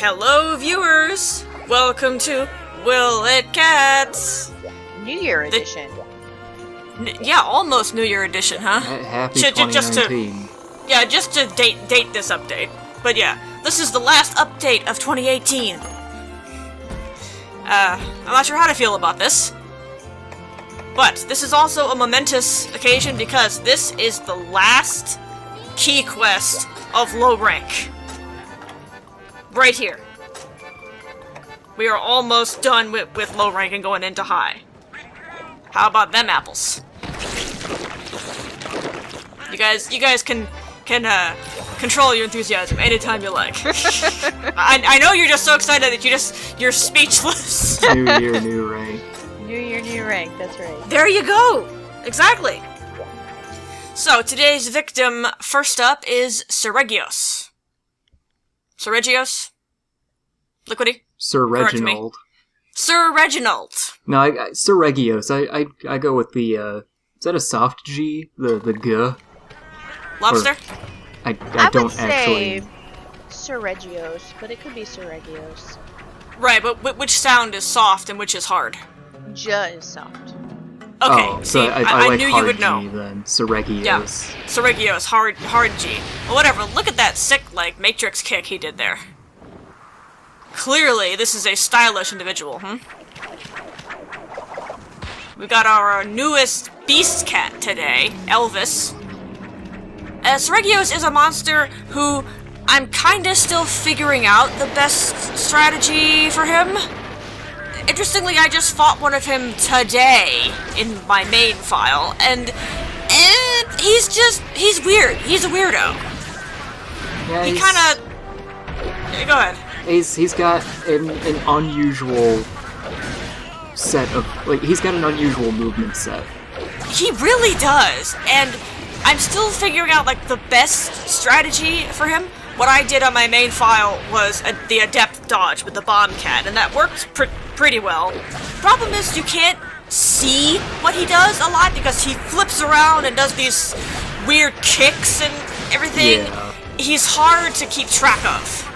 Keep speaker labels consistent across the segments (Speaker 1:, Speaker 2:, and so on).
Speaker 1: Hello, viewers! Welcome to Will It Cats?
Speaker 2: New Year edition.
Speaker 1: Yeah, almost New Year edition, huh?
Speaker 3: Happy 2019.
Speaker 1: Just to date this update. But yeah, this is the last update of 2018. I'm not sure how to feel about this. But this is also a momentous occasion because this is the last key quest of low rank. Right here. We are almost done with low rank and going into high. How about them apples? You guys can control your enthusiasm anytime you like. I know you're just so excited that you're speechless.
Speaker 3: New year, new rank.
Speaker 2: New Year, new rank, that's right.
Speaker 1: There you go! Exactly! So, today's victim, first up, is Seregios. Seregios? Liquidy?
Speaker 3: Sir
Speaker 1: Correct me.
Speaker 3: Reginald.
Speaker 1: Sir Reginald!
Speaker 3: No, Sir Regios. I go with the, is that a soft G? The G?
Speaker 1: Lobster?
Speaker 3: I
Speaker 2: would
Speaker 3: don't
Speaker 2: say
Speaker 3: actually...
Speaker 2: Sir Regios, but it could be Sir Regios.
Speaker 1: Right, but which sound is soft and which is hard?
Speaker 2: J is soft.
Speaker 1: Okay,
Speaker 3: Oh,
Speaker 1: see,
Speaker 3: so I like
Speaker 1: knew
Speaker 3: hard
Speaker 1: you would
Speaker 3: G
Speaker 1: know.
Speaker 3: then. Sir Regios.
Speaker 1: Yeah. Seregios, hard G. Well, whatever, look at that sick, Matrix kick he did there. Clearly, this is a stylish individual, We got our newest beast cat today, Elvis. Seregios is a monster who I'm kinda still figuring out the best strategy for him. Interestingly, I just fought one of him today in my main file, and he's weird. He's a weirdo.
Speaker 3: Yeah,
Speaker 1: He kinda... Go ahead.
Speaker 3: He's got an unusual set of... he's got an unusual movement set.
Speaker 1: He really does, and I'm still figuring out, the best strategy for him. What I did on my main file was the adept dodge with the bomb cat, and that worked pretty well. Problem is, you can't see what he does a lot because he flips around and does these weird kicks and everything.
Speaker 3: Yeah.
Speaker 1: He's hard to keep track of.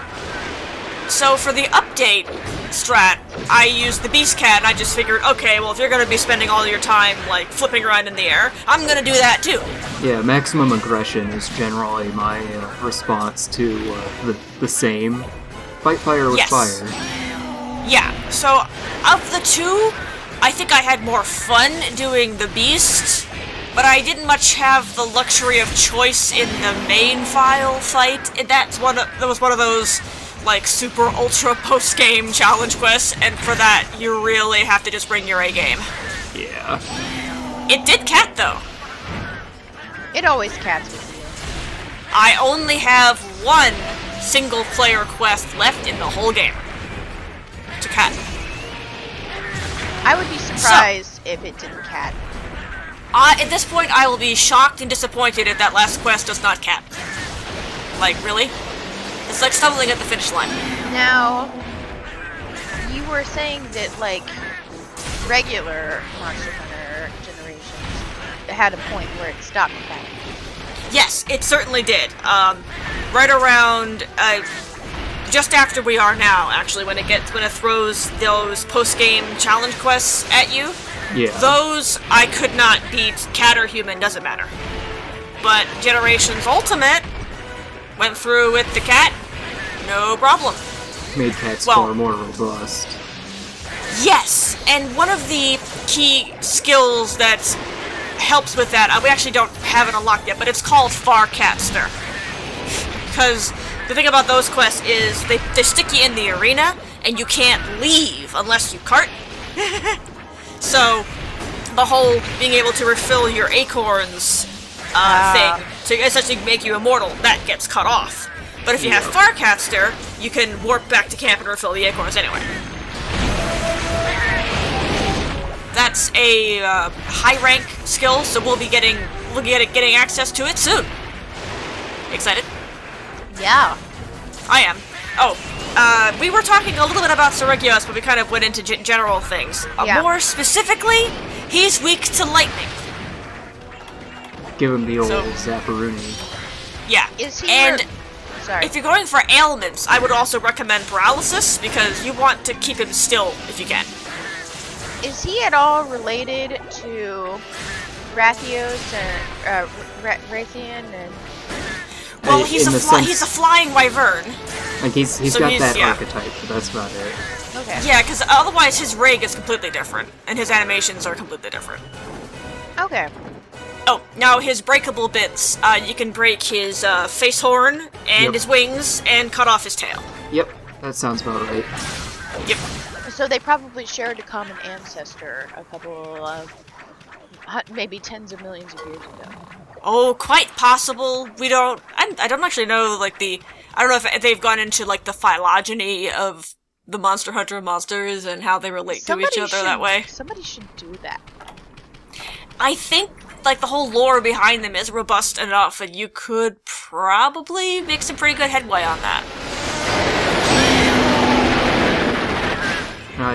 Speaker 1: So for the update strat, I used the Beast Cat, and I just figured, okay, well, if you're gonna be spending all your time, flipping around in the air, I'm gonna do that too.
Speaker 3: Yeah, maximum aggression is generally my response to the same. Fight fire with
Speaker 1: Yes.
Speaker 3: fire.
Speaker 1: Yeah, so of the two, I think I had more fun doing the Beast, but I didn't much have the luxury of choice in the main file fight. That was one of those super ultra post-game challenge quests, and for that, you really have to just bring your A game.
Speaker 3: Yeah.
Speaker 1: It did cat, though.
Speaker 2: It always cats with you.
Speaker 1: I only have one single-player quest left in the whole game. To cat.
Speaker 2: I would be surprised if it didn't cat.
Speaker 1: At this point, I will be shocked and disappointed if that last quest does not cat. Really? It's like stumbling at the finish line.
Speaker 2: Now, you were saying that, regular Monster Hunter Generations had a point where it stopped catting.
Speaker 1: Yes, it certainly did. Right around, just after we are now, actually, when it throws those post-game challenge quests at you.
Speaker 3: Yeah.
Speaker 1: Those I could not beat. Cat or human, doesn't matter. But Generations Ultimate went through with the cat, no problem.
Speaker 3: Made cats
Speaker 1: Well-
Speaker 3: far more robust.
Speaker 1: Yes, and one of the key skills that helps with that, we actually don't have it unlocked yet, but it's called Farcaster. Because the thing about those quests is they stick you in the arena, and you can't leave unless you cart. So, the whole being able to refill your acorns thing, to essentially make you immortal, that gets cut off. But if you have Farcaster, you can warp back to camp and refill the acorns anyway. That's a high rank skill, so we'll be getting access to it soon. Excited?
Speaker 2: Yeah.
Speaker 1: I am. Oh, we were talking a little bit about Seregios, but we kind of went into general things.
Speaker 2: Yeah.
Speaker 1: More specifically, he's weak to lightning.
Speaker 3: Give him the old
Speaker 1: So-
Speaker 3: Zapparoonie.
Speaker 1: Yeah.
Speaker 2: Is he
Speaker 1: and
Speaker 2: sorry.
Speaker 1: If you're going for ailments, I would also recommend paralysis, because you want to keep him still if you can.
Speaker 2: Is he at all related to Rathios and Rathian and?
Speaker 1: Well,
Speaker 3: In
Speaker 1: he's
Speaker 3: the
Speaker 1: a
Speaker 3: sense-
Speaker 1: he's a flying wyvern.
Speaker 3: Like he's
Speaker 1: So
Speaker 3: got
Speaker 1: he's-
Speaker 3: that
Speaker 1: yeah.
Speaker 3: archetype, but that's about it.
Speaker 2: Okay.
Speaker 1: Yeah, because otherwise his rig is completely different, and his animations are completely different.
Speaker 2: Okay.
Speaker 1: Oh, now his breakable bits. You can break his face horn and
Speaker 3: Yep.
Speaker 1: his wings and cut off his tail.
Speaker 3: Yep, that sounds about right.
Speaker 1: Yep.
Speaker 2: So they probably shared a common ancestor a couple of maybe tens of millions of years ago.
Speaker 1: Oh, quite possible. I don't actually know, like, I don't know if they've gone into, like, the phylogeny of the Monster Hunter monsters and how they relate to each other that way.
Speaker 2: Somebody should do that.
Speaker 1: I think, like, the whole lore behind them is robust enough, and you could probably make some pretty good headway on that.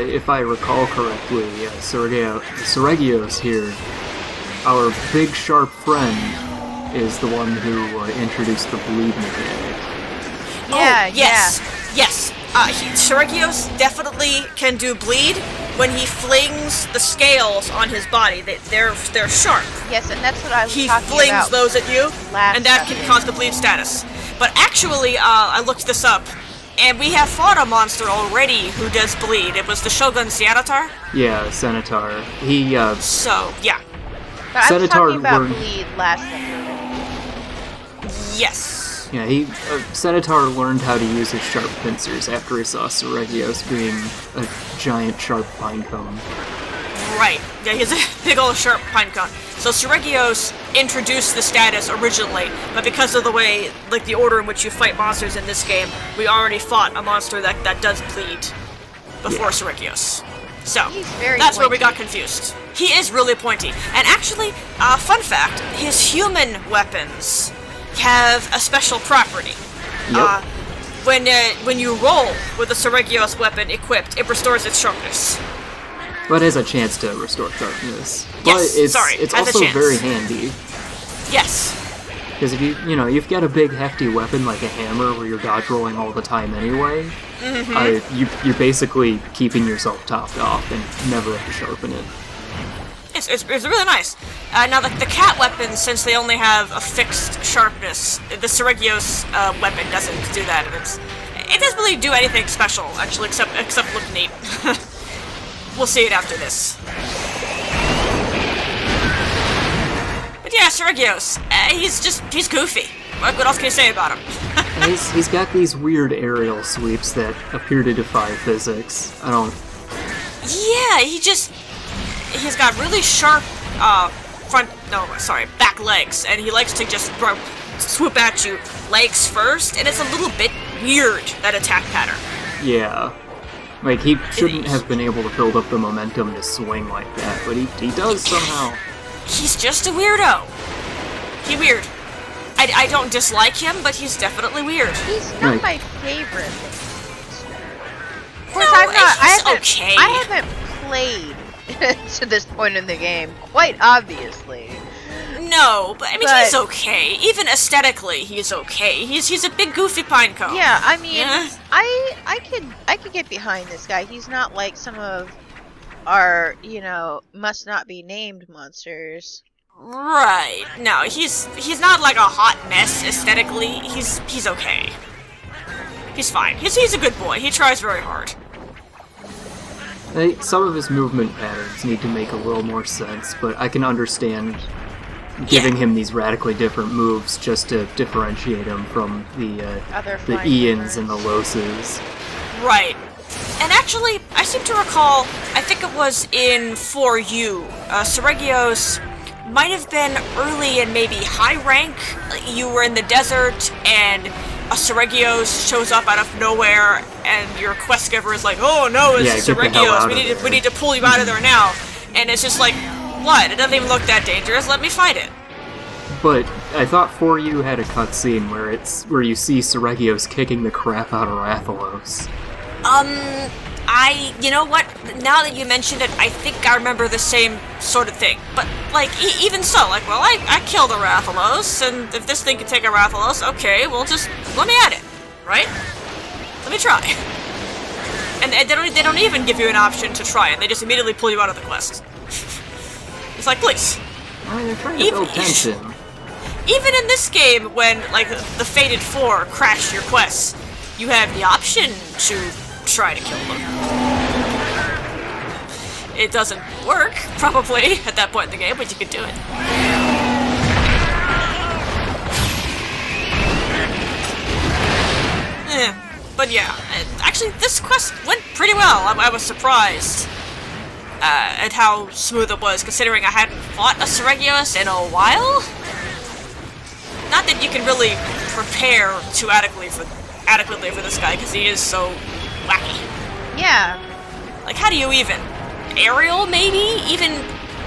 Speaker 3: If I recall correctly, Seregios here, our big sharp friend, is the one who introduced the bleed mechanic.
Speaker 2: Yeah,
Speaker 1: Oh, yes. Seregios definitely can do bleed when he flings the scales on his body. They're sharp.
Speaker 2: Yes, and that's what I was
Speaker 1: He
Speaker 2: talking
Speaker 1: flings
Speaker 2: about.
Speaker 1: those at you,
Speaker 2: last
Speaker 1: and that can
Speaker 2: session.
Speaker 1: cause the bleed status. But actually, I looked this up, and we have fought a monster already who does bleed. It was the Shogun Senator.
Speaker 3: Yeah, Senator. He,
Speaker 1: So, yeah.
Speaker 2: But I was
Speaker 3: Senator
Speaker 2: talking about
Speaker 3: learned-
Speaker 2: bleed last session.
Speaker 1: Yes.
Speaker 3: Senator learned how to use his sharp pincers after he saw Seregios being a giant sharp pine cone.
Speaker 1: Right. Yeah, he's a big old sharp pine cone. So Seregios introduced the status originally, but because of the way, like the order in which you fight monsters in this game, we already fought a monster that does bleed before
Speaker 3: Yeah.
Speaker 1: Seregios. So,
Speaker 2: He's very
Speaker 1: that's where we
Speaker 2: pointy.
Speaker 1: got confused. He is really pointy. And actually, fun fact, his human weapons have a special property.
Speaker 3: Yep.
Speaker 1: When you roll with a Seregios weapon equipped, it restores its sharpness.
Speaker 3: But has a chance to restore sharpness.
Speaker 1: Yes,
Speaker 3: But it's
Speaker 1: sorry,
Speaker 3: it's
Speaker 1: has a
Speaker 3: also
Speaker 1: chance.
Speaker 3: very handy.
Speaker 1: Yes.
Speaker 3: Because if you've got a big hefty weapon like a hammer where you're dodge rolling all the time anyway, you're basically keeping yourself topped off and never have to sharpen it.
Speaker 1: It's really nice. Now, the cat weapons, since they only have a fixed sharpness, the Seregios weapon doesn't do that, and it doesn't really do anything special, actually, except look neat. We'll see it after this. But yeah, Seregios, he's goofy. What else can you say about him?
Speaker 3: And he's got these weird aerial sweeps that appear to defy physics.
Speaker 1: Yeah, he's got really sharp back legs, and he likes to just swoop at you legs first, and it's a little bit weird, that attack pattern.
Speaker 3: Yeah. Like, he shouldn't have been able to build up the momentum to swing like that, but he does somehow.
Speaker 1: He's just a weirdo. He's weird. I don't dislike him, but he's definitely weird.
Speaker 2: He's not
Speaker 3: Right.
Speaker 2: my favorite. Of course,
Speaker 1: No,
Speaker 2: I haven't,
Speaker 1: okay.
Speaker 2: I haven't played to this point in the game, quite obviously.
Speaker 1: No, but I mean,
Speaker 2: But-
Speaker 1: he's okay. Even aesthetically, he's okay. He's a big goofy pine cone.
Speaker 2: Yeah, I mean,
Speaker 1: Yeah.
Speaker 2: I could get behind this guy. He's not like some of our, must not be named monsters.
Speaker 1: Right. No, he's not like a hot mess aesthetically. He's okay. He's fine. He's a good boy. He tries very hard.
Speaker 3: Some of his movement patterns need to make a little more sense, but I can understand giving him these radically different moves just to differentiate him from the
Speaker 2: Other
Speaker 3: the
Speaker 2: flying
Speaker 3: Ians
Speaker 2: wyverns.
Speaker 3: and the Loses.
Speaker 1: Right. And actually, I seem to recall, I think it was in 4U, Seregios might have been early and maybe high rank. You were in the desert, and a Seregios shows up out of nowhere, and your quest giver is like, "Oh no,
Speaker 3: Yeah,
Speaker 1: it's
Speaker 3: get the hell
Speaker 1: Seregios.
Speaker 3: out
Speaker 1: We
Speaker 3: of
Speaker 1: need to
Speaker 3: there."
Speaker 1: we need to pull you out of there now." And it's just like, what? It doesn't even look that dangerous. Let me fight it.
Speaker 3: But I thought 4U had a cutscene where you see Seregios kicking the crap out of Rathalos.
Speaker 1: You know what? Now that you mentioned it, I think I remember the same sort of thing. But, like, even so, like, well, I killed a Rathalos, and if this thing can take a Rathalos, okay, well, just let me at it. right? Let me try. And they don't even give you an option to try it. They just immediately pull you out of the quest. It's like, please.
Speaker 3: I mean, they're trying to build tension.
Speaker 1: Even in this game, when, like, the Fated 4 crash your quests, you have the option to try to kill them. It doesn't work, probably, at that point in the game, but you can do it. But yeah, actually, this quest went pretty well. I was surprised at how smooth it was, considering I hadn't fought a Seregios in a while. Not that you can really prepare too adequately for this guy, because he is so wacky.
Speaker 2: Yeah.
Speaker 1: Like, how do you even? Aerial, maybe? Even,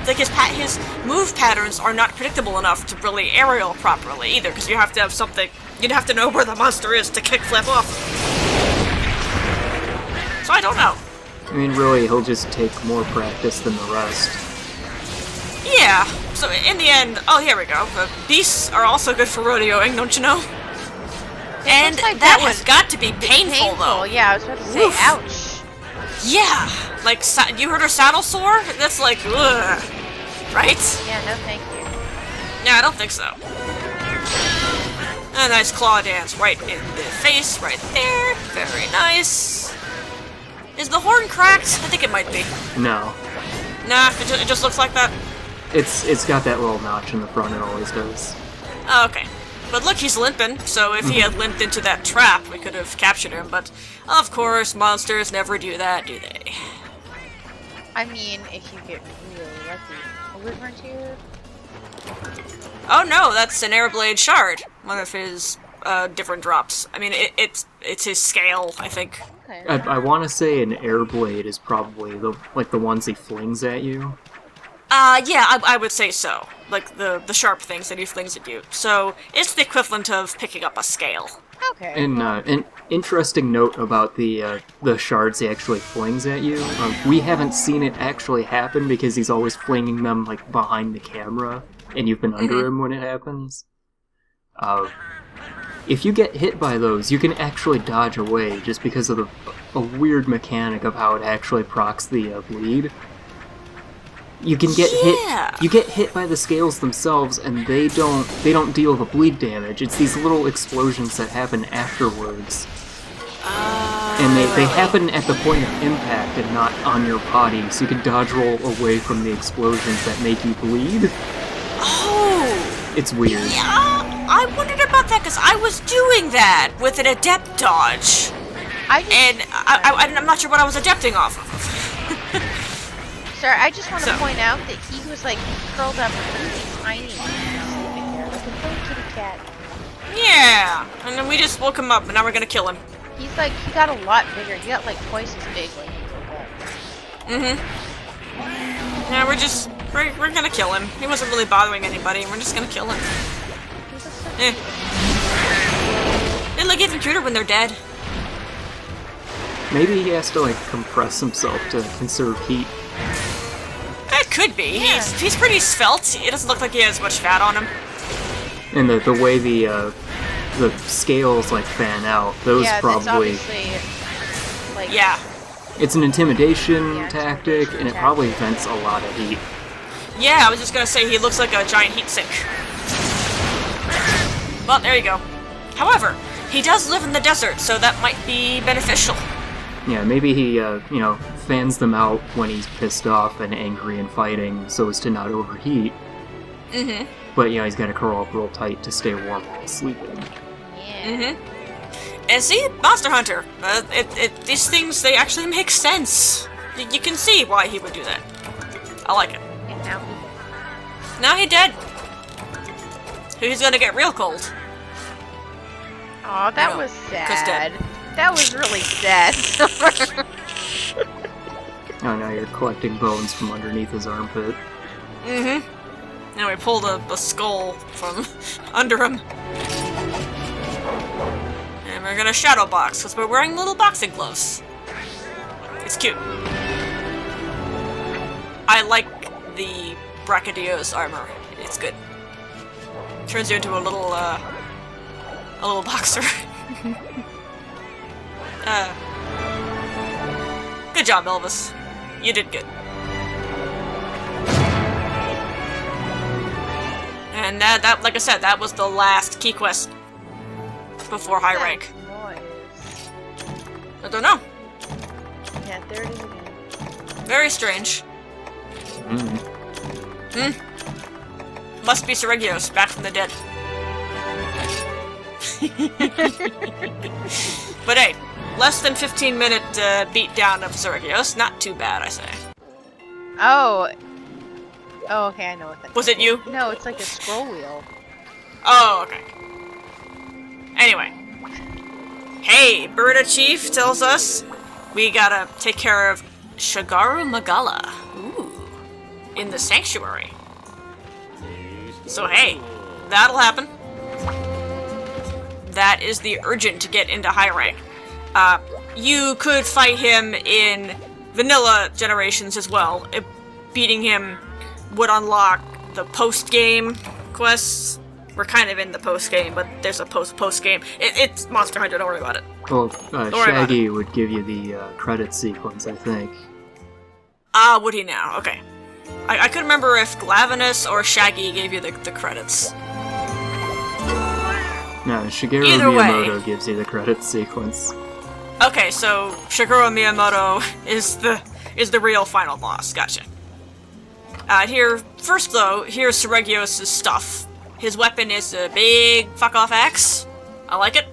Speaker 1: like, his move patterns are not predictable enough to really aerial properly, either, because you have to have something, you'd have to know where the monster is to kickflip off. So I don't know.
Speaker 3: I mean, really, he'll just take more practice than the rest.
Speaker 1: Yeah, so in the end, oh, here we go. Beasts are also good for rodeoing, don't you know? And
Speaker 2: like
Speaker 1: that
Speaker 2: that
Speaker 1: has
Speaker 2: was
Speaker 1: got to be painful, though.
Speaker 2: Yeah, I was about to say,
Speaker 1: Oof.
Speaker 2: ouch.
Speaker 1: Yeah, like, you heard her saddle sore? That's like, ugh. Right?
Speaker 2: Yeah, no thank you.
Speaker 1: Yeah, I don't think so. A nice claw dance right in the face, right there. Very nice. Is the horn cracked? I think it might be.
Speaker 3: No.
Speaker 1: Nah, it just looks like that.
Speaker 3: It's got that little notch in the front, it always does.
Speaker 1: Oh, okay. But look, he's limping, so if he had limped into that trap, we could have captured him, but of course, monsters never do that, do they?
Speaker 2: I mean, if you get really lucky. A wyvern tear?
Speaker 1: Oh no, that's an Airblade Shard, one of his different drops. I mean, it's his scale, I think.
Speaker 2: Okay.
Speaker 3: I want to say an air blade is probably the ones he flings at you.
Speaker 1: Yeah, I would say so. Like, the sharp things that he flings at you. So, it's the equivalent of picking up a scale.
Speaker 2: Okay.
Speaker 3: And an interesting note about the shards he actually flings at you. We haven't seen it actually happen because he's always flinging them like behind the camera, and you've been under him when it happens. If you get hit by those, you can actually dodge away just because of a weird mechanic of how it actually procs the bleed. You can get hit. You get hit by the scales themselves, and they don't deal the bleed damage. It's these little explosions that happen afterwards, and they happen at the point of impact and not on your body. So you can dodge roll away from the explosions that make you bleed.
Speaker 1: Oh,
Speaker 3: it's weird.
Speaker 1: Yeah, I wondered about that because I was doing that with an adept dodge, and I'm not sure what I was adepting off of.
Speaker 2: Sir, I just want to point out that he was like curled up really tiny sleeping there, like a little kitty cat.
Speaker 1: Yeah, and then we just woke him up, and now we're gonna kill him.
Speaker 2: He's like, he got a lot bigger. He got like twice as big when he woke up.
Speaker 1: Yeah, we're gonna kill him. He wasn't really bothering anybody, and we're just gonna kill him. They look even cuter when they're dead.
Speaker 3: Maybe he has to like compress himself to conserve heat.
Speaker 1: It could be.
Speaker 2: Yeah.
Speaker 1: He's pretty svelte. It doesn't look like he has much fat on him.
Speaker 3: And the way the scales like fan out, those
Speaker 2: Yeah,
Speaker 3: probably.
Speaker 2: that's obviously like.
Speaker 1: Yeah.
Speaker 3: It's an intimidation
Speaker 2: Yeah,
Speaker 3: tactic,
Speaker 2: intimidation
Speaker 3: and it probably vents a lot of heat.
Speaker 1: Yeah, I was just gonna say he looks like a giant heat sink. Well, there you go. However, he does live in the desert, so that might be beneficial.
Speaker 3: Yeah, maybe he, fans them out when he's pissed off and angry and fighting so as to not overheat. But, he's got to curl up real tight to stay warm while sleeping.
Speaker 2: Yeah.
Speaker 1: And see, Monster Hunter, these things, they actually make sense. You can see why he would do that. I like it.
Speaker 2: And now
Speaker 1: Now he dead. He's gonna get real cold.
Speaker 2: Aw, that
Speaker 1: No,
Speaker 2: was
Speaker 1: 'cause
Speaker 2: sad. That was really sad.
Speaker 3: Oh, now you're collecting bones from underneath his armpit.
Speaker 1: Now we pulled a skull from under him. And we're gonna shadow box, because we're wearing little boxing gloves. It's cute. I like the Brachydios armor. It's good. Turns you into a little boxer. Good job, Elvis. You did good. And that, like I said, that was the last key quest before high rank.
Speaker 2: Noise.
Speaker 1: I don't know.
Speaker 2: Yeah, there it is again.
Speaker 1: Very strange.
Speaker 3: Mm.
Speaker 1: Must be Seregios, back from the dead. But hey, less than 15-minute beat down of Seregios. Not too bad, I say.
Speaker 2: Oh. Oh, okay, I know what that
Speaker 1: Was it you?
Speaker 2: No, it's like a scroll wheel.
Speaker 1: Oh, okay. Anyway. Hey, Birda Chief tells us we gotta take care of Shigaru Magala. Ooh. In the Sanctuary. So hey, that'll happen. That is the urgent to get into high rank. You could fight him in vanilla generations as well. Beating him would unlock the post-game quests. We're kind of in the post-game, but there's a post-game. It's Monster Hunter, don't worry about it.
Speaker 3: Well,
Speaker 1: worry about
Speaker 3: Shaggy would give you the credit sequence, I think.
Speaker 1: Ah, would he now? Okay. I couldn't remember if Glavenus or Shaggy gave you the credits.
Speaker 3: No, Shigeru
Speaker 1: Either way.
Speaker 3: Miyamoto gives you the credit sequence.
Speaker 1: Okay, so Shigeru Miyamoto is the real final boss. Gotcha. First though, here's Seregios' stuff. His weapon is a big fuck-off axe. I like it.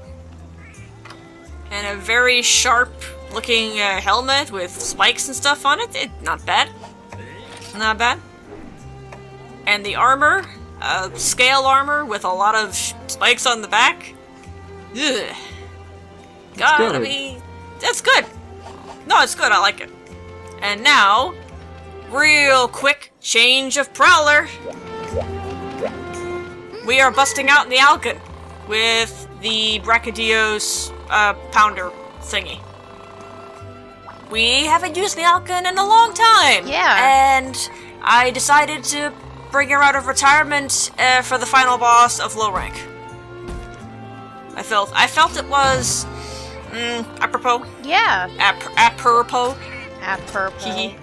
Speaker 1: And a very sharp-looking helmet with spikes and stuff on it. Not bad. Not bad. And the armor, scale armor with a lot of spikes on the back. Ugh. Gotta be... That's good. No, it's good. I like it. And now, real quick change of Prowler. We are busting out in the Alcan with the Brachydios pounder thingy. We haven't used the Alcan in a long time.
Speaker 2: Yeah.
Speaker 1: And I decided to bring her out of retirement for the final boss of low rank. I felt it was apropos.
Speaker 2: Yeah.
Speaker 1: Apropos.
Speaker 2: Apropos.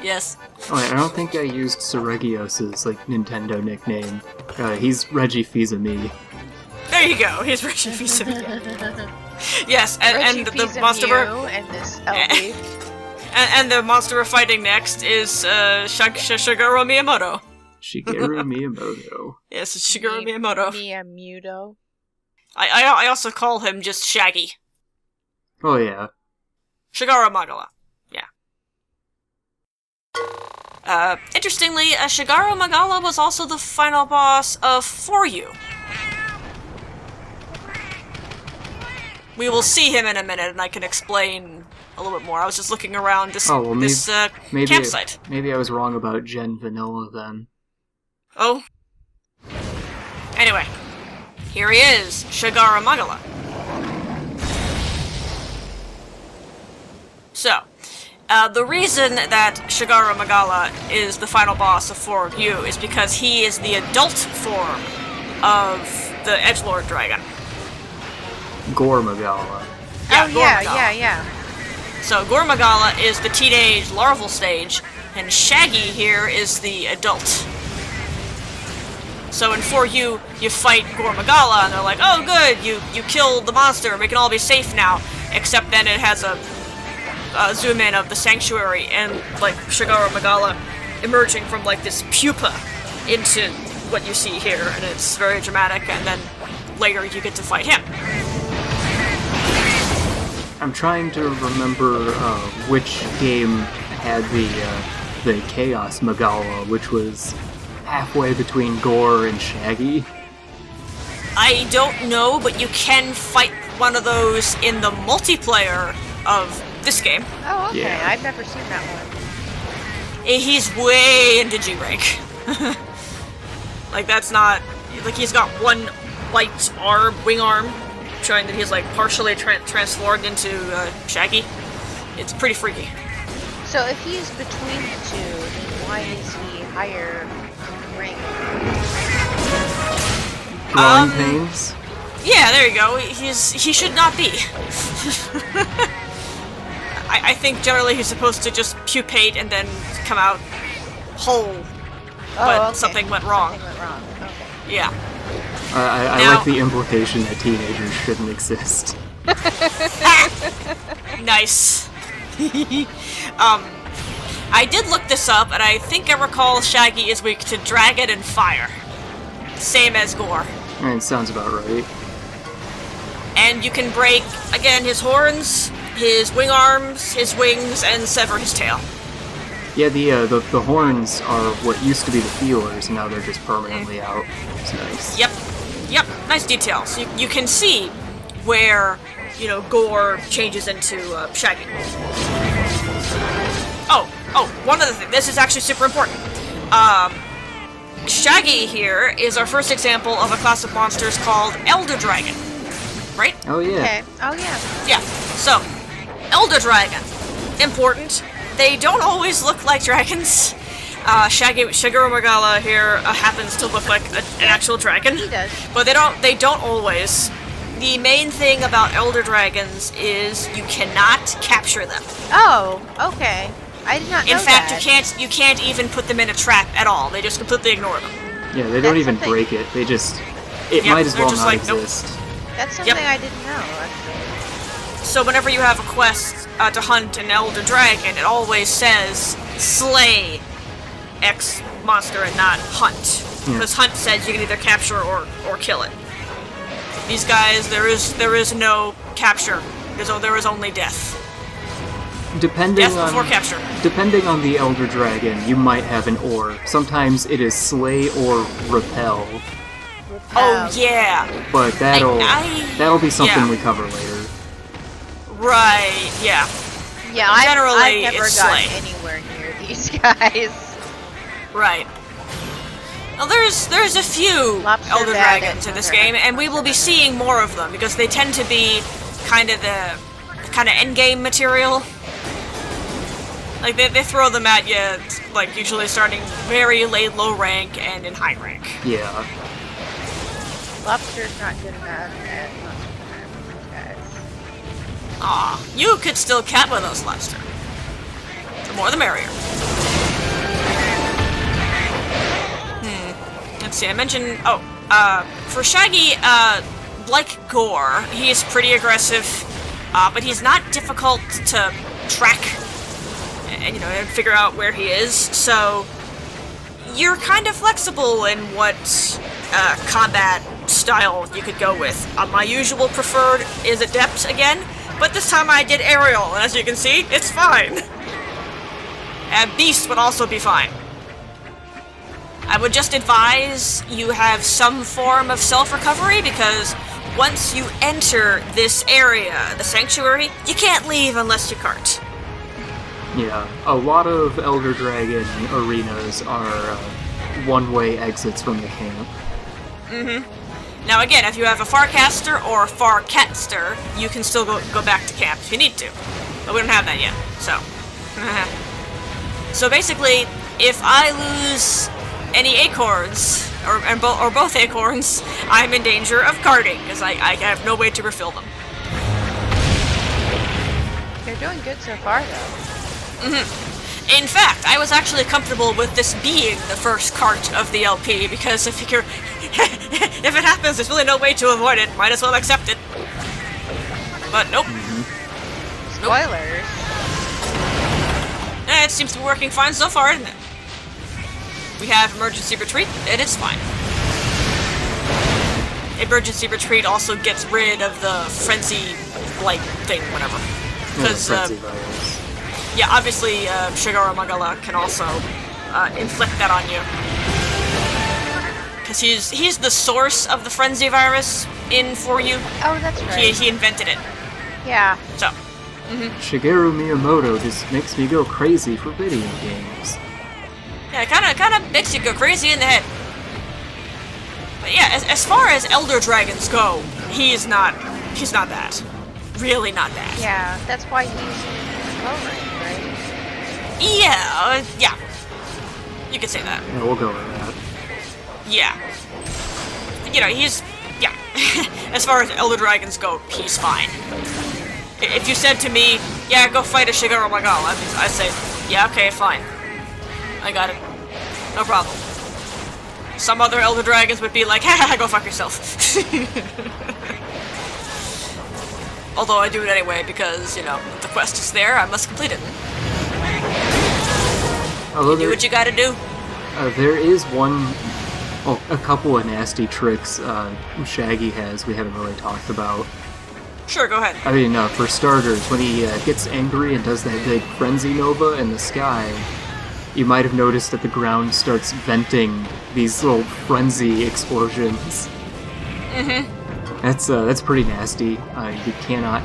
Speaker 1: Yes.
Speaker 3: Oh, wait, I don't think I used Seregios' Nintendo nickname. He's Reggie Fils-Aimé.
Speaker 1: There you go. He's Reggie Fils-Aimé. Yes, and the monster
Speaker 2: and this LP.
Speaker 1: and the monster we're fighting next is Shigeru Miyamoto.
Speaker 3: Shigeru Miyamoto.
Speaker 1: Yes, it's Shigeru Miyamoto.
Speaker 2: Miyamoto.
Speaker 1: I also call him just Shaggy.
Speaker 3: Oh yeah.
Speaker 1: Shigeru Magala. Yeah. Interestingly, Shigeru Magala was also the final boss of For You. We will see him in a minute, and I can explain a little bit more. I was just looking around this campsite.
Speaker 3: Maybe I was wrong about Gen Vanilla then.
Speaker 1: Oh. Anyway, here he is, Shigeru Magala. So, the reason that Shigeru Magala is the final boss of 4 of You is because he is the adult form of the Edgelord Dragon.
Speaker 3: Gore Magala.
Speaker 1: Yeah,
Speaker 2: Oh,
Speaker 1: Gore
Speaker 2: yeah,
Speaker 1: Magala.
Speaker 2: yeah.
Speaker 1: So Gore Magala is the teenage larval stage, and Shaggy here is the adult. So in 4U, you fight Gore Magala, and they're like, oh good, you killed the monster, we can all be safe now. Except then it has a zoom in of the sanctuary, and like Shigeru Magala emerging from like this pupa into what you see here, and it's very dramatic, and then later you get to fight him.
Speaker 3: I'm trying to remember which game had the Chaos Magala, which was halfway between Gore and Shaggy.
Speaker 1: I don't know, but you can fight one of those in the multiplayer of this game.
Speaker 2: Oh, okay.
Speaker 3: Yeah.
Speaker 2: I've never seen that one.
Speaker 1: He's way into G rank. Like that's not like he's got one white arm, wing arm, showing that he's like partially transformed into Shaggy. It's pretty freaky.
Speaker 2: So if he's between the two, then why is he higher rank?
Speaker 3: Growing pains?
Speaker 1: Yeah, there you go. He should not be. I think generally he's supposed to just pupate and then come out whole. But
Speaker 2: okay.
Speaker 1: something went wrong.
Speaker 2: Something went wrong. Okay.
Speaker 1: Yeah.
Speaker 3: I
Speaker 1: Now-
Speaker 3: like the implication that teenagers shouldn't exist.
Speaker 1: Nice. I did look this up, and I think I recall Shaggy is weak to dragon and fire. Same as Gore.
Speaker 3: It sounds about right.
Speaker 1: And you can break, again, his horns, his wing arms, his wings, and sever his tail.
Speaker 3: Yeah, the horns are what used to be the feelers, and now they're just permanently out. It's nice.
Speaker 1: Yep, nice details. You can see where, Gore changes into Shaggy. Oh, one other thing. This is actually super important. Shaggy here is our first example of a class of monsters called Elder Dragon. Right?
Speaker 3: Oh yeah.
Speaker 2: Okay. Oh yeah.
Speaker 1: Yeah. So, Elder Dragon. Important. They don't always look like dragons. Shigeru Magala here happens to look like an actual dragon.
Speaker 2: He does.
Speaker 1: But they don't always. The main thing about Elder Dragons is you cannot capture them.
Speaker 2: Oh, okay. I did not know
Speaker 1: In fact,
Speaker 2: that.
Speaker 1: you can't even put them in a trap at all. They just completely ignore them.
Speaker 3: Yeah, they don't
Speaker 2: That's
Speaker 3: even
Speaker 2: something-
Speaker 3: break it. It
Speaker 1: Yep,
Speaker 3: might as
Speaker 1: they're
Speaker 3: well
Speaker 1: just
Speaker 3: not
Speaker 1: like, nope.
Speaker 3: exist.
Speaker 2: That's something
Speaker 1: Yep.
Speaker 2: I didn't know. Actually.
Speaker 1: So whenever you have a quest to hunt an Elder Dragon, it always says slay X monster and not hunt.
Speaker 3: Yeah.
Speaker 1: Because hunt says you can either capture or kill it. These guys, there is no capture. There is only death.
Speaker 3: Depending
Speaker 1: Death before
Speaker 3: on
Speaker 1: capture.
Speaker 3: depending on the Elder Dragon, you might have an or. Sometimes it is slay or repel,
Speaker 1: Oh yeah,
Speaker 3: but that'll be something
Speaker 1: yeah.
Speaker 3: we cover later.
Speaker 1: right. Yeah,
Speaker 2: Yeah, I've
Speaker 1: Generally,
Speaker 2: never
Speaker 1: it's
Speaker 2: gotten
Speaker 1: slay.
Speaker 2: anywhere near these guys.
Speaker 1: right. Well, there's a few
Speaker 2: Lobster
Speaker 1: Elder
Speaker 2: bag
Speaker 1: Dragons in
Speaker 2: and
Speaker 1: this
Speaker 2: other
Speaker 1: game, and we will be seeing more of them because they tend to be kind of endgame material. Like they throw them at you, like usually starting very low rank and in high rank.
Speaker 3: Yeah.
Speaker 2: Lobster's not good enough at Monster Hunter, guys.
Speaker 1: Aw, you could still cat with those lobster. The more the merrier. Let's see, I mentioned, for Shaggy, like Gore, he is pretty aggressive, but he's not difficult to track and figure out where he is, so you're kind of flexible in what combat style you could go with. My usual preferred is Adept again, but this time I did Aerial, and as you can see, it's fine. And Beast would also be fine. I would just advise you have some form of self-recovery, because once you enter this area, the Sanctuary, you can't leave unless you cart.
Speaker 3: Yeah, a lot of Elder Dragon arenas are one-way exits from the camp.
Speaker 1: Now again, if you have a Farcaster or a Farcatster, you can still go back to camp if you need to. But we don't have that yet, so. So basically, if I lose any acorns, or both acorns, I'm in danger of carting, because I have no way to refill them.
Speaker 2: You're doing good so far, though.
Speaker 1: In fact, I was actually comfortable with this being the first cart of the LP, because if it happens, there's really no way to avoid it. Might as well accept it. But nope.
Speaker 2: Spoilers.
Speaker 1: It seems to be working fine so far, isn't it? We have Emergency Retreat, and it's fine. Emergency Retreat also gets rid of the Frenzy Blight thing, whatever. Because,
Speaker 3: Frenzy virus.
Speaker 1: yeah, obviously, Shigeru Magala can also inflict that on you. Because he's the source of the Frenzy virus in For You.
Speaker 2: Oh, that's right.
Speaker 1: He invented it.
Speaker 2: Yeah.
Speaker 1: So,
Speaker 3: Shigeru Miyamoto just makes me go crazy for video games.
Speaker 1: yeah, it kind of makes you go crazy in the head. But yeah, as far as Elder Dragons go, he's not that. Really not that.
Speaker 2: Yeah, that's why he's low rank, right?
Speaker 1: Yeah. You could say that.
Speaker 3: Yeah, we'll go with that.
Speaker 1: Yeah. He's as far as Elder Dragons go, he's fine. If you said to me, yeah, go fight a Shigeru Magawa, I'd say, yeah, okay, fine. I got it. No problem. Some other Elder Dragons would be like, ha, go fuck yourself. Although I do it anyway because, you know, if the quest is there, I must complete it.
Speaker 3: Although
Speaker 1: Do what you gotta do.
Speaker 3: there is a couple of nasty tricks Shaggy has we haven't really talked about.
Speaker 1: Sure, go ahead.
Speaker 3: I mean, for starters, when he gets angry and does that big Frenzy Nova in the sky, you might have noticed that the ground starts venting these little frenzy explosions. Mm-hmm. That's pretty nasty. You cannot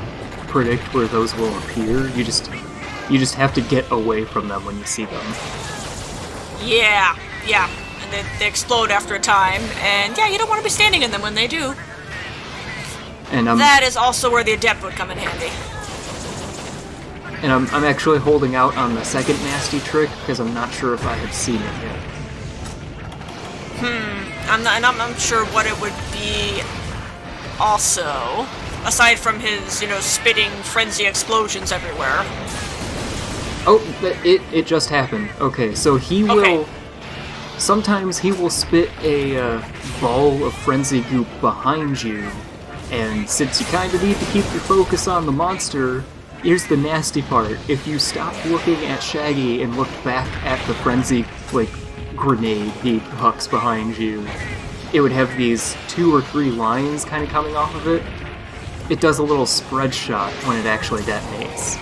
Speaker 3: predict where those will appear. You just have to get away from them when you see them.
Speaker 1: Yeah. And they explode after a time, and yeah, you don't want to be standing in them when they do.
Speaker 3: And
Speaker 1: that is also where the Adept would come in handy.
Speaker 3: And I'm actually holding out on the second nasty trick because I'm not sure if I have seen it yet.
Speaker 1: I'm not sure what it would be also, aside from his, you know, spitting frenzy explosions everywhere.
Speaker 3: Oh, it just happened. Okay, so he will... Sometimes he will spit a ball of frenzy goop behind you, and since you kind of need to keep your focus on the monster, here's the nasty part. If you stop looking at Shaggy and look back at the frenzy, like, grenade he hucks behind you, it would have these 2 or 3 lines kind of coming off of it. It does a little spread shot when it actually detonates.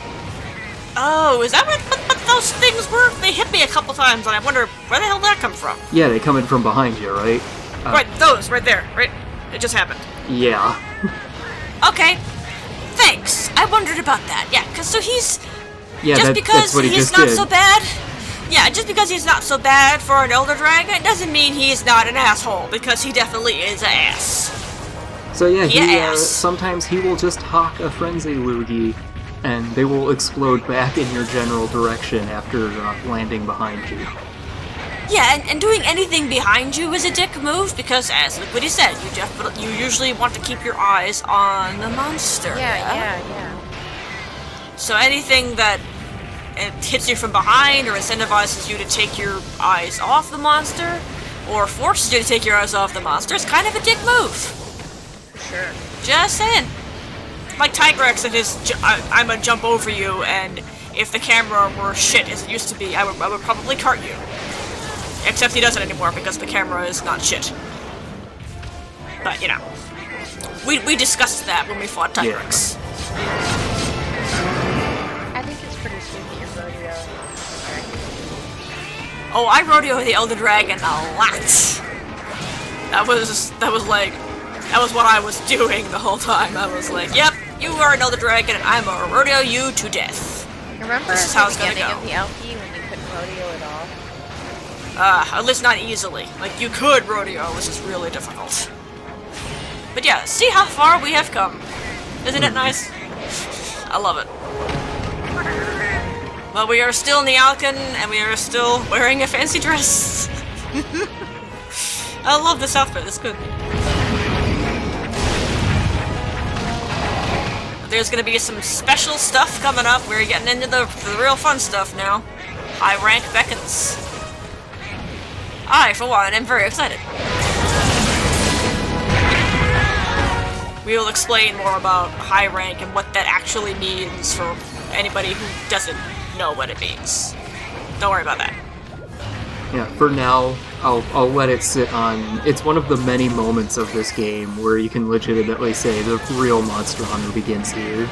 Speaker 1: Oh, is that what those things were? They hit me a couple times, and I wonder where the hell did that come from?
Speaker 3: Yeah, they come in from behind you, right?
Speaker 1: Right, those, right there, right? It just happened.
Speaker 3: Yeah.
Speaker 1: Okay. Thanks. I wondered about that. Yeah, because so he's...
Speaker 3: Yeah,
Speaker 1: just because
Speaker 3: that's what he
Speaker 1: he's
Speaker 3: just
Speaker 1: not
Speaker 3: did.
Speaker 1: so bad... Yeah, just because he's not so bad for an Elder Dragon doesn't mean he's not an asshole, because he definitely is an ass.
Speaker 3: So yeah,
Speaker 1: Yes.
Speaker 3: sometimes he will just hawk a frenzy loogie, and they will explode back in your general direction after landing behind you.
Speaker 1: Yeah, and doing anything behind you is a dick move, because as Liquidy said, you usually want to keep your eyes on the monster.
Speaker 2: Yeah.
Speaker 1: So anything that it hits you from behind or incentivizes you to take your eyes off the monster or forces you to take your eyes off the monster is kind of a dick move.
Speaker 2: Sure.
Speaker 1: Just saying. Like Tigrex and his I'm gonna jump over you, and if the camera were shit as it used to be, I would probably cart you. Except he doesn't anymore because the camera is not shit. But, you know. We discussed that when we fought Tigrex.
Speaker 2: I think it's pretty sweet that you're rodeo.
Speaker 1: Oh, I rodeo the Elder Dragon a lot. That was what I was doing the whole time. I was like, yep, you are an Elder Dragon and I'm gonna rodeo you to death.
Speaker 2: Remember
Speaker 1: This is
Speaker 2: at
Speaker 1: how
Speaker 2: the
Speaker 1: it's gonna
Speaker 2: beginning
Speaker 1: go.
Speaker 2: of the LP when you couldn't rodeo at all?
Speaker 1: At least not easily. Like, you could rodeo, which is really difficult. But yeah, see how far we have come. Isn't it nice? I love it. Well, we are still in the Alcan, and we are still wearing a fancy dress. I love this outfit, it's good. There's gonna be some special stuff coming up. We're getting into the real fun stuff now. High rank beckons. I, for one, am very excited. We will explain more about high rank and what that actually means for anybody who doesn't know what it means. Don't worry about that.
Speaker 3: Yeah, for now, I'll let it sit on... It's one of the many moments of this game where you can legitimately say the real Monster Hunter begins here.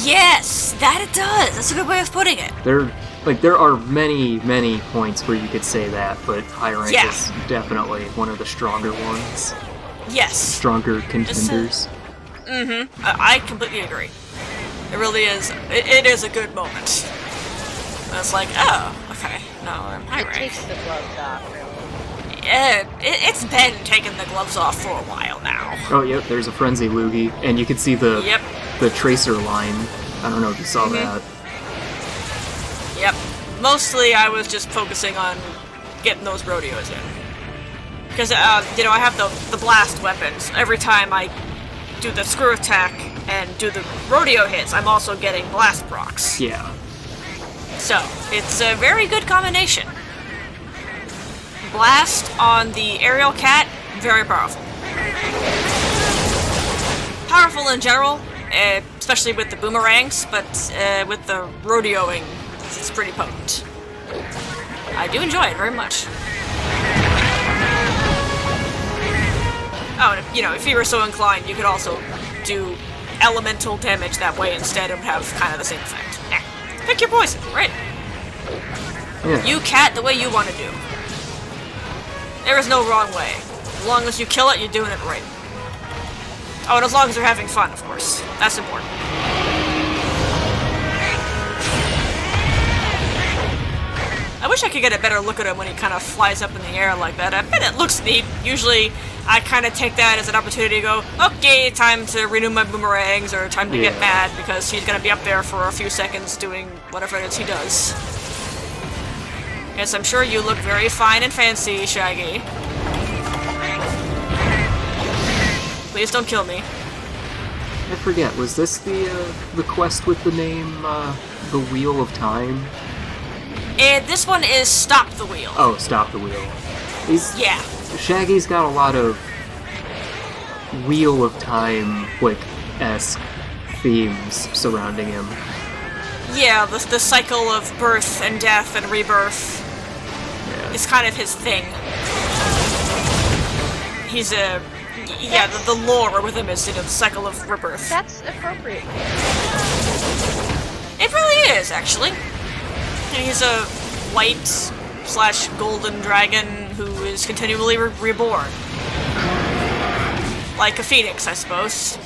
Speaker 1: Yes, that it does. That's a good way of putting it.
Speaker 3: There are many points where you could say that, but high rank
Speaker 1: Yeah.
Speaker 3: is definitely one of the stronger ones.
Speaker 1: Yes.
Speaker 3: Stronger contenders.
Speaker 1: I completely agree. It really is. It is a good moment. And it's like, oh, okay, no, I'm high
Speaker 2: It
Speaker 1: rank.
Speaker 2: takes the gloves off, really.
Speaker 1: It's been taking the gloves off for a while now.
Speaker 3: Oh, yep, there's a Frenzy Loogie, and you can see the
Speaker 1: Yep.
Speaker 3: the tracer line. I don't know if you saw that.
Speaker 1: Yep. Mostly I was just focusing on getting those rodeos in. Because, you know, I have the blast weapons. Every time I do the screw attack and do the rodeo hits, I'm also getting blast procs.
Speaker 3: Yeah.
Speaker 1: So, it's a very good combination. Blast on the aerial cat, very powerful. Powerful in general, especially with the boomerangs, but with the rodeoing, it's pretty potent. I do enjoy it very much. Oh, and you know, if you were so inclined, you could also do elemental damage that way instead and have kind of the same effect. Pick your poison, right?
Speaker 3: Yeah.
Speaker 1: You cat the way you want to do. There is no wrong way. As long as you kill it, you're doing it right. Oh, and as long as you're having fun, of course. That's important. I wish I could get a better look at him when he kind of flies up in the air like that. I bet it looks neat. Usually, I kind of take that as an opportunity to go, okay, time to renew my boomerangs, or time to get mad, because he's going to be up there for a few seconds doing whatever it is he does. Yes, I'm sure you look very fine and fancy, Shaggy. Please don't kill me.
Speaker 3: I forget, was this the quest with the name, The Wheel of Time?
Speaker 1: This one is Stop the Wheel.
Speaker 3: Oh, Stop the Wheel.
Speaker 1: Yeah.
Speaker 3: Shaggy's got a lot of Wheel of Time, like, esque themes surrounding him.
Speaker 1: Yeah, the cycle of birth and death and rebirth is kind of his thing. He's a... Yeah, the lore with him is, you know, the cycle of rebirth.
Speaker 2: That's appropriate.
Speaker 1: It really is, actually. He's a white/golden dragon who is continually reborn. Like a phoenix, I suppose.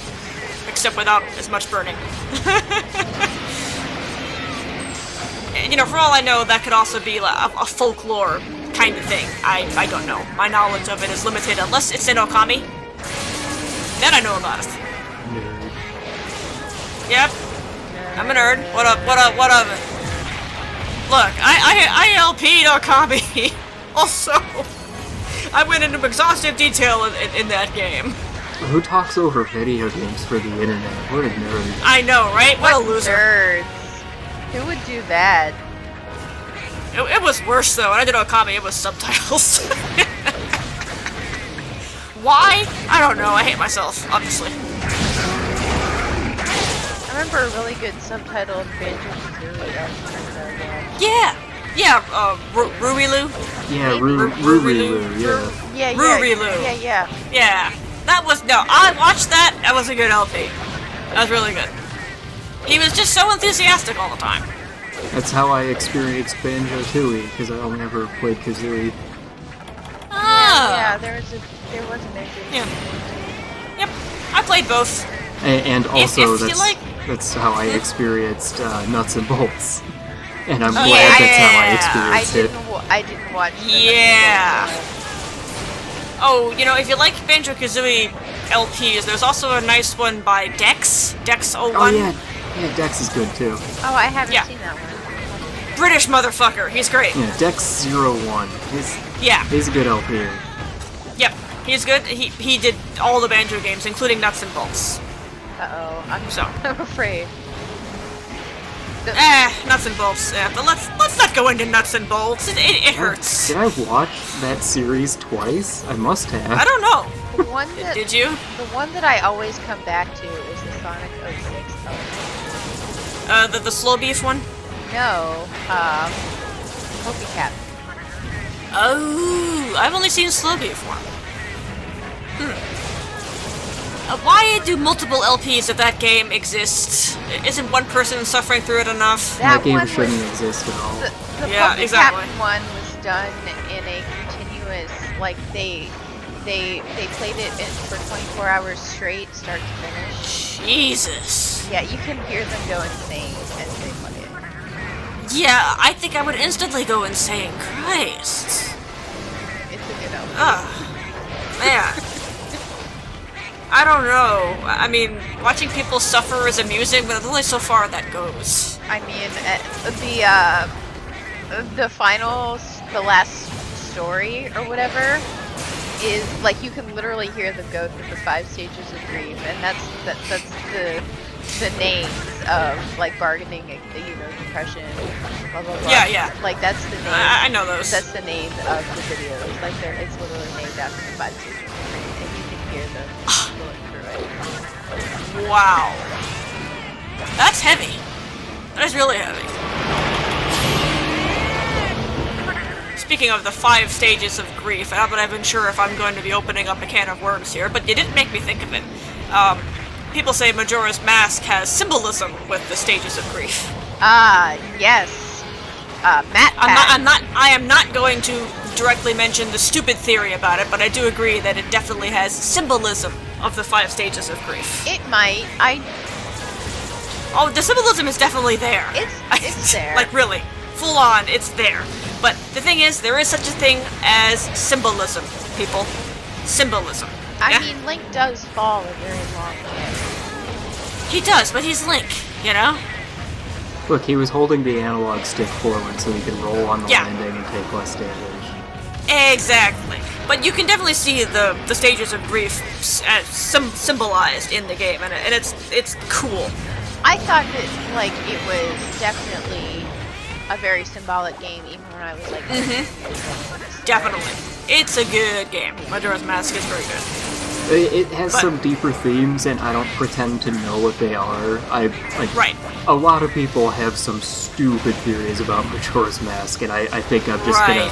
Speaker 1: Except without as much burning. And, you know, for all I know, that could also be like a folklore kind of thing. I don't know. My knowledge of it is limited unless it's in Okami. Then I know about it.
Speaker 3: Nerd.
Speaker 1: Yep. I'm a nerd. What up? Look, I LP'd Okami. Also, I went into exhaustive detail in that game.
Speaker 3: Who talks over video games for the internet? What a nerd.
Speaker 1: I know, right? What a loser.
Speaker 2: Nerds. Who would do that?
Speaker 1: It was worse, though. When I did Okami, it was subtitles. Why? I don't know. I hate myself, obviously.
Speaker 2: I remember a really good subtitle in Banjo-Kazooie.
Speaker 1: Yeah, Ruilu.
Speaker 3: Yeah,
Speaker 1: Rurilu,
Speaker 3: yeah.
Speaker 1: Rurilu. Yeah. That was, no, I watched that. That was a good LP. That was really good. He was just so enthusiastic all the time.
Speaker 3: That's how I experienced Banjo-Tooie, because I only ever played Kazooie.
Speaker 2: Yeah, there was a Banjo.
Speaker 1: Yeah. Yep, I played both.
Speaker 3: And also,
Speaker 1: if you like...
Speaker 3: that's how I experienced Nuts and Bolts. And I'm glad that's how I experienced it.
Speaker 2: I didn't watch the
Speaker 1: Yeah. Oh, you know, if you like Banjo-Kazooie LPs, there's also a nice one by Dex 01.
Speaker 3: Oh yeah, Dex is good too.
Speaker 2: Oh, I haven't seen that one.
Speaker 1: British motherfucker, he's great.
Speaker 3: Yeah, Dex 01. He's a good LP.
Speaker 1: Yep, he's good. He did all the Banjo games, including Nuts and Bolts.
Speaker 2: Uh-oh,
Speaker 1: I'm
Speaker 2: afraid.
Speaker 1: Nuts and Bolts. Yeah, but let's not go into Nuts and Bolts. It hurts.
Speaker 3: Did I watch that series twice? I must have.
Speaker 1: I don't know.
Speaker 2: The one that,
Speaker 1: Did you?
Speaker 2: The one that I always come back to is the Sonic 06
Speaker 1: The slow beef one?
Speaker 2: No, PokeCap.
Speaker 1: Oh, I've only seen slow beef one. Why do multiple LPs of that game exist? Isn't one person suffering through it enough?
Speaker 3: That game
Speaker 2: one
Speaker 3: shouldn't
Speaker 2: was,
Speaker 3: exist at all.
Speaker 2: The
Speaker 1: Yeah,
Speaker 2: PokeCap
Speaker 1: exactly.
Speaker 2: one was done in a continuous, like they played it for 24 hours straight, start to finish.
Speaker 1: Jesus.
Speaker 2: Yeah, you can hear them go insane as they play it.
Speaker 1: Yeah, I think I would instantly go insane. Christ.
Speaker 2: It's a good album.
Speaker 1: Ugh. Man. I don't know. I mean, watching people suffer is amusing, but only so far that goes.
Speaker 2: I mean, the final, the last story or whatever is like you can literally hear them go through the 5 stages of grief, and that's the names of like bargaining, depression, blah blah blah.
Speaker 1: Yeah.
Speaker 2: Like that's the name.
Speaker 1: I know those.
Speaker 2: That's the name of the videos. Like it's literally named after the 5 stages of grief, and you can hear them going through it.
Speaker 1: Wow. That's heavy. That is really heavy. Speaking of the 5 stages of grief, not that I've been sure if I'm going to be opening up a can of worms here, but you did make me think of it. People say Majora's Mask has symbolism with the stages of grief.
Speaker 2: Yes. Matt.
Speaker 1: I am not going to directly mention the stupid theory about it, but I do agree that it definitely has symbolism of the 5 stages of grief.
Speaker 2: It might.
Speaker 1: Oh, the symbolism is definitely there.
Speaker 2: It's there.
Speaker 1: Like, really. Full on, it's there. But the thing is, there is such a thing as symbolism, people. Symbolism.
Speaker 2: I mean, Link does fall a very long way.
Speaker 1: He does, but he's Link, you know?
Speaker 3: Look, he was holding the analog stick forward so he could roll on the
Speaker 1: Yeah.
Speaker 3: landing and take less damage.
Speaker 1: Exactly. But you can definitely see the stages of grief symbolized in the game, and it's cool.
Speaker 2: I thought that like it was definitely a very symbolic game, even when I was like.
Speaker 1: Definitely. It's a good game. Majora's Mask is very good.
Speaker 3: It has some deeper themes, and I don't pretend to know what they are.
Speaker 1: Right.
Speaker 3: A lot of people have some stupid theories about Majora's Mask, and I think I'm just gonna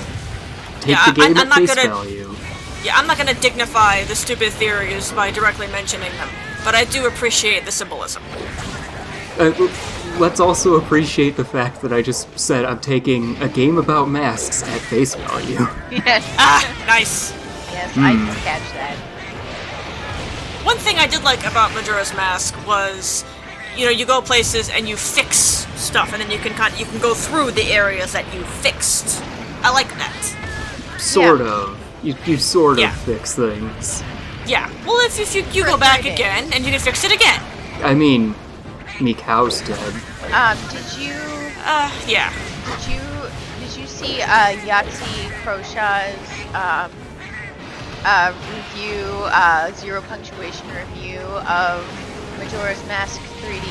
Speaker 3: take the game at face value.
Speaker 1: Yeah, I'm not gonna dignify the stupid theories by directly mentioning them, but I do appreciate the symbolism.
Speaker 3: Let's also appreciate the fact that I just said I'm taking a game about masks at face value.
Speaker 2: Yes.
Speaker 1: Nice.
Speaker 2: Yes, I can catch that.
Speaker 1: One thing I did like about Majora's Mask was, you go places and you fix stuff, and then you can go through the areas that you fixed. I like that.
Speaker 3: Sort of. You sort of
Speaker 1: Yeah.
Speaker 3: fix things.
Speaker 1: Yeah. Well, if you go back again, and you can fix it again.
Speaker 3: I mean, me cow's dead.
Speaker 2: Did you
Speaker 1: Yeah.
Speaker 2: did you see Yahtzee Crowshaw's review, 0 punctuation review of Majora's Mask 3D?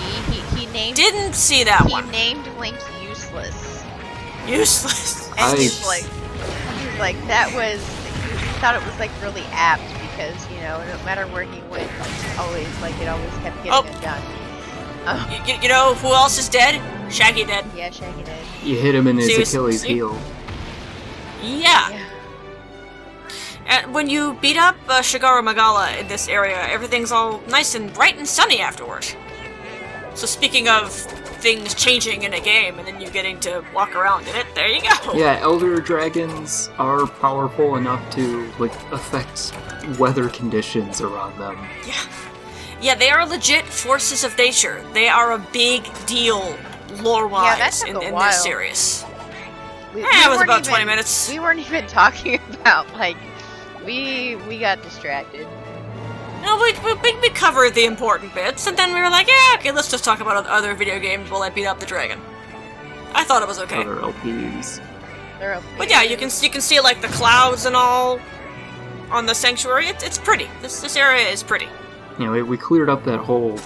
Speaker 2: He named
Speaker 1: Didn't see that
Speaker 2: he
Speaker 1: one.
Speaker 2: named Link useless.
Speaker 1: Useless.
Speaker 2: And
Speaker 3: Nice.
Speaker 2: he's like that was, he thought it was like really apt because no matter where he went, it always kept getting it done.
Speaker 1: You know who else is dead? Shaggy dead.
Speaker 2: Yeah, Shaggy did.
Speaker 3: You hit him in his
Speaker 1: Seriously?
Speaker 3: Achilles heel.
Speaker 1: Yeah.
Speaker 2: Yeah.
Speaker 1: And when you beat up Shigaru Magala in this area, everything's all nice and bright and sunny afterwards. So speaking of things changing in a game and then you getting to walk around in it, there you go.
Speaker 3: Yeah, Elder Dragons are powerful enough to, affect weather conditions around them.
Speaker 1: Yeah, they are legit forces of nature. They are a big deal lore-wise
Speaker 2: that took a
Speaker 1: in
Speaker 2: while.
Speaker 1: this series.
Speaker 2: We
Speaker 1: It was
Speaker 2: weren't
Speaker 1: about
Speaker 2: even-
Speaker 1: 20 minutes.
Speaker 2: We weren't even talking about we got distracted.
Speaker 1: No, we covered the important bits, and then we were like, yeah, okay, let's just talk about other video games while I beat up the dragon. I thought it was okay.
Speaker 3: Other LPs.
Speaker 2: They're okay.
Speaker 1: But yeah, you can see like the clouds and all on the sanctuary. It's pretty. This area is pretty.
Speaker 3: We cleared up that whole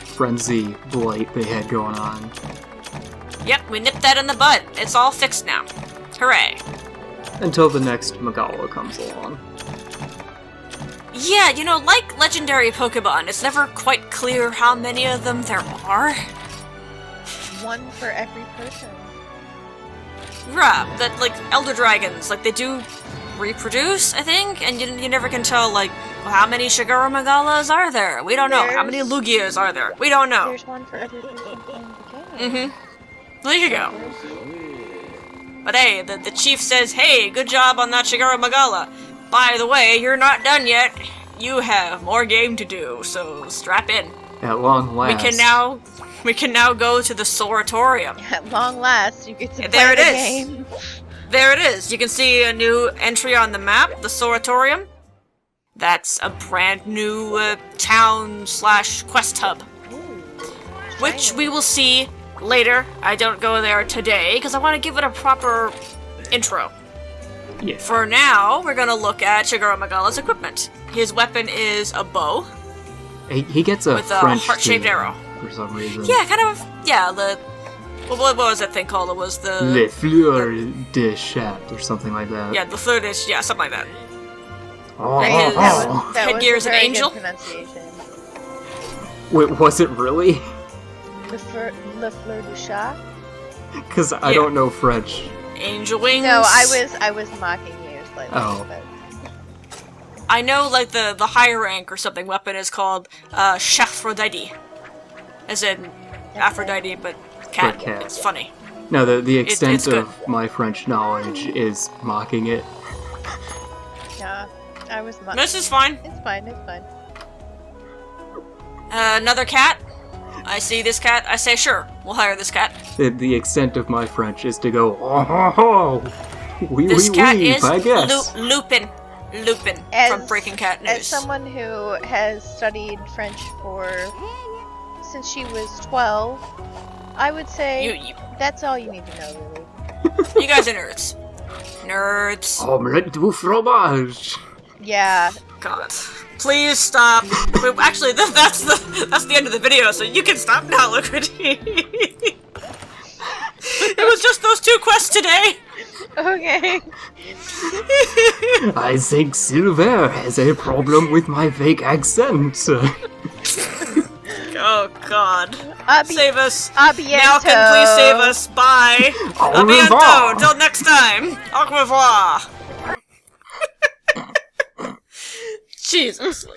Speaker 3: frenzy blight they had going on.
Speaker 1: Yep, we nipped that in the bud. It's all fixed now. Hooray.
Speaker 3: Until the next Magala comes along.
Speaker 1: Yeah, like legendary Pokemon, it's never quite clear how many of them there are.
Speaker 2: One for every person.
Speaker 1: Right, that like Elder Dragons, they do reproduce, I think, and you never can tell how many Shigaru Magalas are there? We don't know. How many
Speaker 2: There's-
Speaker 1: Lugias are there? We don't know.
Speaker 2: There's one for every person in the game.
Speaker 1: There you go. But hey, the chief says, hey, good job on that Shigaru Magala. By the way, you're not done yet. You have more game to do, so strap in.
Speaker 3: At long last.
Speaker 1: We can now go to the Soratorium.
Speaker 2: At long last, you get to play
Speaker 1: There it
Speaker 2: the
Speaker 1: is.
Speaker 2: game.
Speaker 1: There it is. You can see a new entry on the map, the Soratorium. That's a brand new town/quest hub, which we will see later. I don't go there today because I want to give it a proper intro.
Speaker 3: Yeah.
Speaker 1: For now, we're gonna look at Shigeru Magawa's equipment. His weapon is a bow
Speaker 3: He gets a
Speaker 1: with a
Speaker 3: French
Speaker 1: heart-shaped
Speaker 3: theme
Speaker 1: arrow.
Speaker 3: for some reason.
Speaker 1: Yeah, kind of. Yeah, what was that thing called? It was the
Speaker 3: Le Fleur de Chat or something like that.
Speaker 1: yeah, the third is yeah, something like that.
Speaker 3: Oh,
Speaker 1: His
Speaker 2: That
Speaker 1: headgear
Speaker 2: was
Speaker 1: is
Speaker 2: a
Speaker 1: an
Speaker 2: very
Speaker 1: angel.
Speaker 2: good pronunciation.
Speaker 3: Wait, was it really?
Speaker 2: Le Fleur du Chat?
Speaker 3: Because I
Speaker 1: Yeah.
Speaker 3: don't know French.
Speaker 1: Angel wings.
Speaker 2: No, I was mocking you slightly.
Speaker 3: Oh.
Speaker 2: But
Speaker 1: I know, like the higher rank or something weapon is called Shaphrodite, as in Aphrodite, but cat.
Speaker 3: But cat.
Speaker 1: It's funny.
Speaker 3: No, the extent
Speaker 1: it's good.
Speaker 3: of my French knowledge is mocking it.
Speaker 2: yeah, I was mocking.
Speaker 1: This is fine.
Speaker 2: It's fine. It's fine.
Speaker 1: Another cat. I see this cat. I say sure. We'll hire this cat.
Speaker 3: The extent of my French is to go, oh ho ho! Oui,
Speaker 1: This
Speaker 3: oui,
Speaker 1: cat
Speaker 3: oui,
Speaker 1: is
Speaker 3: I guess.
Speaker 1: Lupin. Lupin from Breaking Cat News.
Speaker 2: As someone who has studied French since she was 12, I would say
Speaker 1: You
Speaker 2: that's all you need to know, really.
Speaker 1: you guys are nerds. Nerds.
Speaker 3: Omelette du fromage!
Speaker 2: Yeah.
Speaker 1: God. Please stop. Wait, actually, that's the end of the video, so you can stop now, Liquidity. It was just those 2 quests today.
Speaker 2: Okay.
Speaker 3: I think Silver has a problem with my fake accent.
Speaker 1: Oh God. Save us.
Speaker 2: Abiento.
Speaker 1: Now can please save us. Bye.
Speaker 3: Au revoir.
Speaker 1: Abiento. Till next time. Au revoir. Jesus.